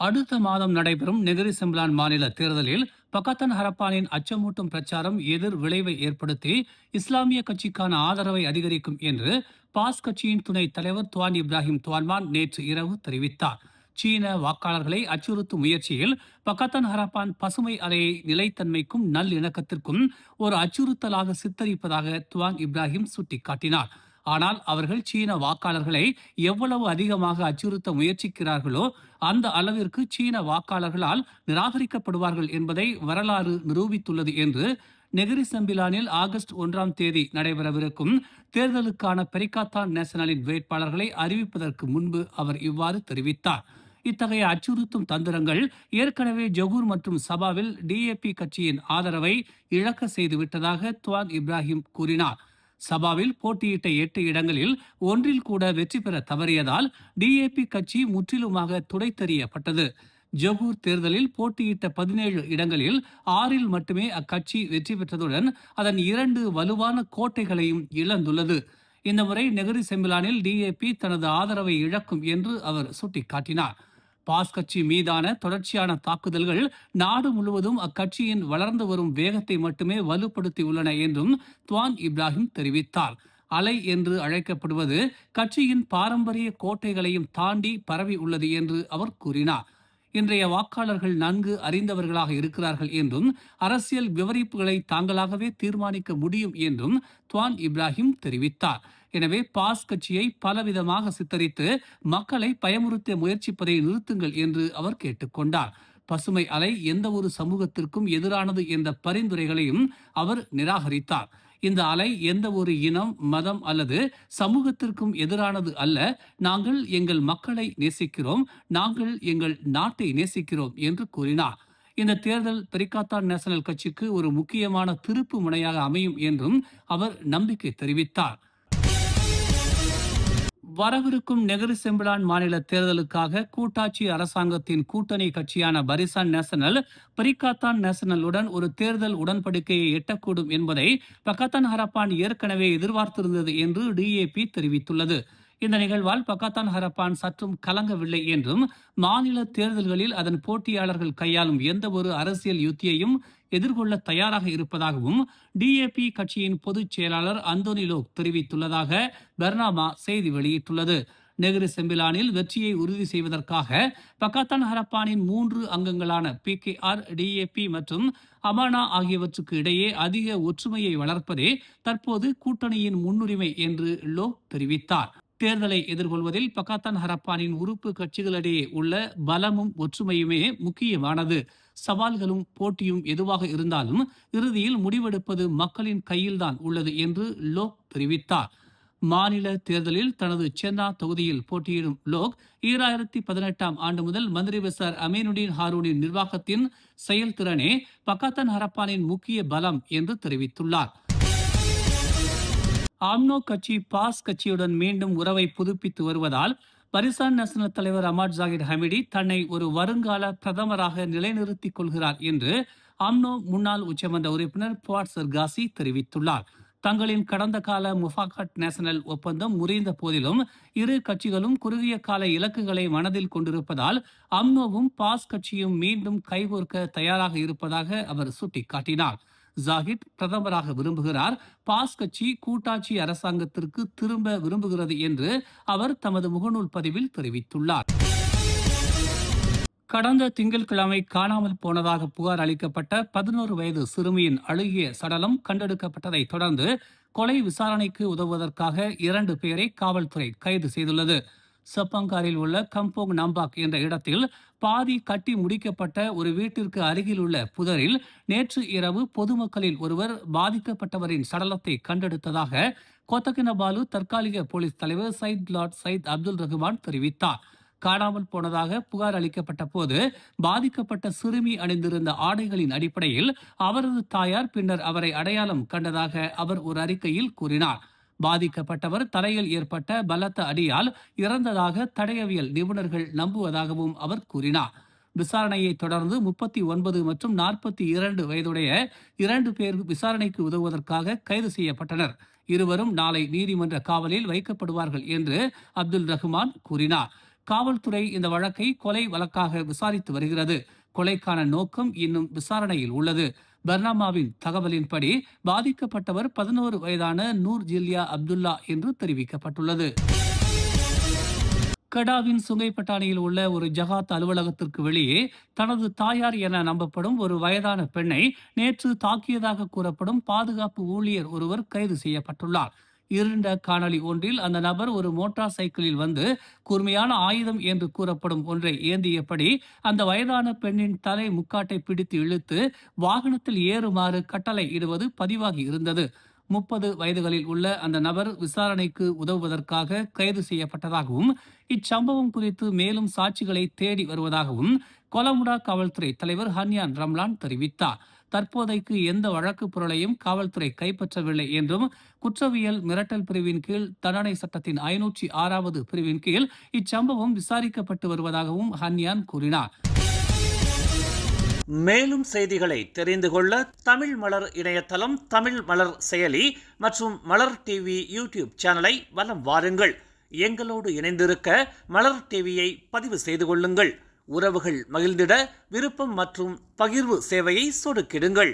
அடுத்த மாதம் நடைபெறும் நெகிரி சிம்லான் மாநில தேர்தலில் பக்கத்தன் ஹரப்பானின் அச்சமூட்டும் பிரச்சாரம் எதிர் விளைவை ஏற்படுத்தி இஸ்லாமிய கட்சிக்கான ஆதரவை அதிகரிக்கும் என்று பாஸ் கட்சியின் துணைத் தலைவர் துவான் இப்ராஹிம் துவான்மான் நேற்று இரவு தெரிவித்தார். சீன வாக்காளர்களை அச்சுறுத்தும் முயற்சியில் பக்கத்தன் ஹரப்பான் பசுமை அலையை நிலைத்தன்மைக்கும் நல்லிணக்கத்திற்கும் ஒரு அச்சுறுத்தலாக சித்தரிப்பதாக துவான் இப்ராஹிம் சுட்டிக்காட்டினார். ஆனால் அவர்கள் சீன வாக்காளர்களை எவ்வளவு அதிகமாக அச்சுறுத்த முயற்சிக்கிறார்களோ அந்த அளவிற்கு சீன வாக்காளர்களால் நிராகரிக்கப்படுவார்கள் என்பதை வரலாறு நிரூபித்துள்ளது என்று நெகிரி செம்பிலானில் ஆகஸ்ட் 1 நடைபெறவிருக்கும் தேர்தலுக்கான பெரிகாத்தான் நேஷனலின் வேட்பாளர்களை அறிவிப்பதற்கு முன்பு அவர் இவ்வாறு தெரிவித்தார். இத்தகைய அச்சுறுத்தும் தந்திரங்கள் ஏற்கனவே ஜொகூர் மற்றும் சபாவில் டிஏபி கட்சியின் ஆதரவை இழக்க செய்துவிட்டதாக துவான் இப்ராஹிம் கூறினார். சபாவில் போட்டியிட்ட 8 இடங்களில் ஒன்றில் கூட வெற்றி பெற தவறியதால் டிஏபி கட்சி முற்றிலுமாக துடைத்தெறியப்பட்டது. ஜொகூர் தேர்தலில் போட்டியிட்ட 17 இடங்களில் 6இல் மட்டுமே அக்கட்சி வெற்றி பெற்றதுடன் அதன் 2 வலுவான கோட்டைகளையும் இழந்துள்ளது. இந்த முறை நெகிரி செம்பிலானில் டிஏபி தனது ஆதரவை இழக்கும் என்று அவர் சுட்டிக்காட்டினார். பாஸ் கட்சி மீதான தொடர்ச்சியான தாக்குதல்கள் நாடு முழுவதும் அக்கட்சியின் வளர்ந்து வரும் வேகத்தை மட்டுமே வலுப்படுத்தியுள்ளன என்றும் துவான் இப்ராஹிம் தெரிவித்தார். அலை என்று அழைக்கப்படுவது கட்சியின் பாரம்பரிய கோட்டைகளையும் தாண்டி பரவி உள்ளது என்று அவர் கூறினார். இன்றைய வாக்காளர்கள் நன்கு அறிந்தவர்களாக இருக்கிறார்கள் என்றும் அரசியல் விவரிப்புகளை தாங்களாகவே தீர்மானிக்க முடியும் என்றும் துவான் இப்ராஹிம் தெரிவித்தார். எனவே பாஸ் கட்சியை பலவிதமாக சித்தரித்து மக்களை பயமுறுத்த முயற்சிப்பதை நிறுத்துங்கள் என்று அவர் கேட்டுக்கொண்டார். பசுமை அலை எந்த ஒரு சமூகத்திற்கும் எதிரானது என்ற பரிந்துரைகளையும் அவர் நிராகரித்தார். இந்த அலை எந்த ஒரு இனம், மதம் அல்லது சமூகத்திற்கும் எதிரானது அல்ல. நாங்கள் எங்கள் மக்களை நேசிக்கிறோம், நாங்கள் எங்கள் நாட்டை நேசிக்கிறோம் என்று கூறினார். இந்த தேர்தல் பெரிகாத்தான் நேஷனல் கட்சிக்கு ஒரு முக்கியமான திருப்பு முனையாக அமையும் என்றும் அவர் நம்பிக்கை தெரிவித்தார். வரவிருக்கும் நெகிரி செம்பிலான் மாநில தேர்தலுக்காக கூட்டாட்சி அரசாங்கத்தின் கூட்டணி கட்சியான பரிசான் நேஷனல் பெரிகாத்தான் நேஷனலுடன் ஒரு தேர்தல் உடன்படிக்கையை எட்டக்கூடும் என்பதை பக்கத்தான் ஹரப்பான் ஏற்கனவே எதிர்பார்த்திருந்தது என்று டிஏபி தெரிவித்துள்ளது. இந்த நிகழ்வால் பக்கத்தான் ஹரப்பான் சற்றும் கலங்கவில்லை என்றும் மாநில தேர்தல்களில் அதன் போட்டியாளர்கள் கையாளும் எந்த ஒரு அரசியல் யுத்தியையும் எதிர்கொள்ள தயாராக இருப்பதாகவும் டிஏபி கட்சியின் பொதுச் செயலாளர் அந்தோனி லோக் தெரிவித்துள்ளதாக பெர்னாமா செய்தி வெளியிட்டுள்ளது. நெகிரி செம்பிலானில் வெற்றியை உறுதி செய்வதற்காக பக்கத்தான் ஹரப்பானின் 3 அங்கங்களான PKR, டிஏபி மற்றும் அமானா ஆகியவற்றுக்கு இடையே அதிக ஒற்றுமையை வளர்ப்பதே தற்போது கூட்டணியின் முன்னுரிமை என்று லோக் தெரிவித்தார். தேர்தலை எதிர்கொள்வதில் பக்கத்தான் ஹரப்பானின் உறுப்பு கட்சிகளிடையே உள்ள பலமும் ஒற்றுமையுமே முக்கியமானது. சவால்களும் போட்டியும் எதுவாக இருந்தாலும் இறுதியில் முடிவெடுப்பது மக்களின் கையில்தான் உள்ளது என்று லோக் தெரிவித்தார். மாநில தேர்தலில் தனது சென்னா தொகுதியில் போட்டியிடும் லோக் 2018 முதல் மந்திரி பசார் அமீனுடீன் ஹாரூனின் நிர்வாகத்தின் செயல்திறனே பக்கத்தான் ஹரப்பானின் முக்கிய பலம் என்று தெரிவித்துள்ளார். ஆம்னோ கட்சி பாஸ் கட்சியுடன் மீண்டும் உறவை புதுப்பித்து வருவதால் பரிசான் நேஷனல் தலைவர் அமாட் ஜாகிர் ஹமிடி தன்னை ஒரு வருங்கால பிரதமராக நிலைநிறுத்திக் கொள்கிறார் என்று ஆம்னோ முன்னாள் உச்சமன்ற உறுப்பினர் புவாட் சர்காசி தெரிவித்துள்ளார். தங்களின் கடந்த கால முஃபாகட் நேஷனல் ஒப்பந்தம் முறிந்த போதிலும் இரு கட்சிகளும் குறுகிய கால இலக்குகளை மனதில் கொண்டிருப்பதால் அம்னோவும் பாஸ் கட்சியும் மீண்டும் கைகோர்க்க தயாராக இருப்பதாக அவர் சுட்டிக்காட்டினார். ஜாகிட் பிரதமராக விரும்புகிறார், பாஸ் கட்சி கூட்டாட்சி அரசாங்கத்திற்கு திரும்ப விரும்புகிறது என்று அவர் தமது முகநூல் பதிவில் தெரிவித்துள்ளார். கடந்த திங்கட்கிழமை காணாமல் போனதாக புகார் அளிக்கப்பட்ட 11 வயது சிறுமியின் அழுகிய சடலம் கண்டெடுக்கப்பட்டதை தொடர்ந்து கொலை விசாரணைக்கு உதவுவதற்காக 2 பேரை காவல்துறை கைது செய்துள்ளது. சப்பங்காரில் உள்ள கம்போங் நம்பாக் என்ற இடத்தில் பாதி கட்டி முடிக்கப்பட்ட ஒரு வீட்டிற்கு அருகில் உள்ள புதரில் நேற்று இரவு பொதுமக்களில் ஒருவர் பாதிக்கப்பட்டவரின் சடலத்தை கண்டெடுத்ததாக கோத்தகினபாலு தற்காலிக போலீஸ் தலைவர் சைத் லாட் சைத் அப்துல் ரஹ்மான் தெரிவித்தார். காணாமல் போனதாக புகார் அளிக்கப்பட்ட போது பாதிக்கப்பட்ட சிறுமி அணிந்திருந்த ஆடைகளின் அடிப்படையில் அவரது தாயார் பின்னர் அவரை அடையாளம் கண்டதாக அவர் ஒரு அறிக்கையில் கூறினார். பாதிக்கப்பட்டவர் தலையில் ஏற்பட்ட பலத்த அடியால் இறந்ததாக தடயவியல் நிபுணர்கள் நம்புவதாகவும் அவர் கூறினார். விசாரணையை தொடர்ந்து 39 மற்றும் 42 வயதுடைய 2 பேர் விசாரணைக்கு உதவுவதற்காக கைது செய்யப்பட்டனர். இருவரும் நாளை நீதிமன்ற காவலில் வைக்கப்படுவார்கள் என்று அப்துல் ரஹ்மான் கூறினார். காவல்துறை இந்த வழக்கை கொலை வழக்காக விசாரித்து வருகிறது. கொலைக்கான நோக்கம் இன்னும் விசாரணையில் உள்ளது. பர்னாமாவின் தகவலின்படி பாதிக்கப்பட்டவர் 11 வயதான நூர் ஜில்யா அப்துல்லா என்று தெரிவிக்கப்பட்டுள்ளது. கெடாவின் சுங்கைப்பட்டாணியில் உள்ள ஒரு ஜகாத் அலுவலகத்திற்கு வெளியே தனது தாயார் என நம்பப்படும் ஒரு வயதான பெண்ணை நேற்று தாக்கியதாக கூறப்படும் பாதுகாப்பு ஊழியர் ஒருவர் கைது செய்யப்பட்டுள்ளார். இருண்ட காணொளி ஒன்றில் அந்த நபர் ஒரு மோட்டார் சைக்கிளில் வந்து கூர்மையான ஆயுதம் என்று கூறப்படும் ஒன்றை ஏந்தியபடி அந்த வயதான பெண்ணின் தலை முக்காட்டை பிடித்து இழுத்து வாகனத்தில் ஏறுமாறு கட்டளை இடுவது பதிவாகி இருந்தது. 30 வயதுகளில் உள்ள அந்த நபர் விசாரணைக்கு உதவுவதற்காக கைது செய்யப்பட்டதாகவும் இச்சம்பவம் குறித்து மேலும் சாட்சிகளை தேடி வருவதாகவும் கொலமுடா காவல்துறை தலைவர் ஹன்யான் ரம்லான் தெரிவித்தார். தற்போதைக்கு எந்த வழக்கு பொருளையும் காவல்துறை கைப்பற்றவில்லை என்றும் குற்றவியல் மிரட்டல் பிரிவின் கீழ் தண்டனை சட்டத்தின் 506வது பிரிவின் கீழ் இச்சம்பவம் விசாரிக்கப்பட்டு வருவதாகவும் ஹன்யான் கூறினார். மேலும் செய்திகளை தெரிந்து கொள்ள தமிழ் மலர் இணையதளம், தமிழ் மலர் செயலி மற்றும் மலர் டிவி யூடியூப் சேனலை வலம் வாருங்கள். எங்களோடு இணைந்திருக்க மலர் டிவியை பதிவு செய்து கொள்ளுங்கள். உறவுகள் மகிழ்ந்திட விருப்பம் மற்றும் பகிர்வு சேவையை சொடுக்கிடுங்கள்.